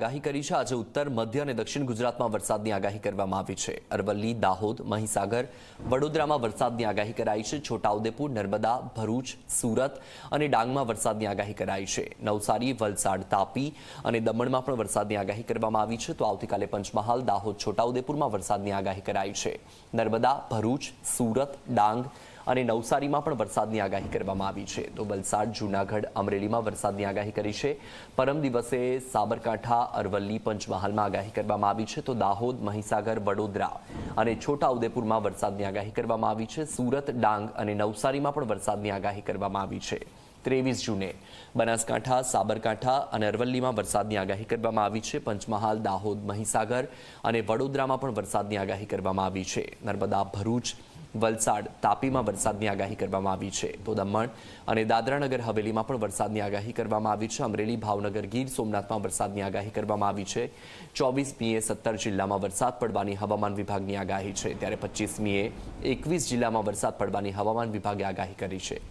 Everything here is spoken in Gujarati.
આગાહી કરી છે। આજે ઉત્તર મધ્ય અને દક્ષિણ ગુજરાતમાં વરસાદની આગાહી કરવામાં આવી છે। અરવલ્લી, દાહોદ, મહીસાગર, વડોદરામાં વરસાદની આગાહી કરાઈ છે। છોટાઉદેપુર, નર્મદા, ભરૂચ, સુરત અને ડાંગમાં વરસાદની આગાહી કરાઈ છે। નવસારી, વલસાડ, તાપી અને દમણમાં પણ વરસાદની આગાહી કરવામાં આવી છે। તો આવતીકાલે પંચમહાલ, દાહોદ, છોટાઉદેપુરમાં વરસાદની આગાહી કરાઈ છે। નર્મદા, ભરૂચ, સુરત, ડાંગ અને નવસારીમાં પણ વરસાદની આગાહી કરવામાં આવી છે। તો વલસાડ, જૂનાગઢ, અમરેલીમાં વરસાદની આગાહી કરી છે। પરમ દિવસે સાબરકાંઠા, અરવલ્લી, પંચમહાલમાં આગાહી કરવામાં આવી છે। તો દાહોદ, મહીસાગર, વડોદરા અને છોટાઉદેપુરમાં વરસાદની આગાહી કરવામાં આવી છે। સુરત, ડાંગ અને નવસારીમાં પણ વરસાદની આગાહી કરવામાં આવી છે। 23 જૂને બનાસકાંઠા, સાબરકાંઠા અને અરવલ્લીમાં વરસાદની આગાહી કરવામાં આવી છે। પંચમહાલ, દાહોદ, મહીસાગર અને વડોદરામાં પણ વરસાદની આગાહી કરવામાં આવી છે। નર્મદા, ભરૂચ, વલસાડ, તાપીમાં વરસાદની આગાહી કરવામાં આવી છે। તો દમણ અને દાદરાનગર હવેલીમાં પણ વરસાદની આગાહી કરવામાં આવી છે। અમરેલી, ભાવનગર, ગીર સોમનાથમાં વરસાદની આગાહી કરવામાં આવી છે। 24મીએ 17 જિલ્લામાં વરસાદ પડવાની હવામાન વિભાગની આગાહી છે, ત્યારે 25મીએ 21 જિલ્લામાં વરસાદ પડવાની હવામાન વિભાગે આગાહી કરી છે।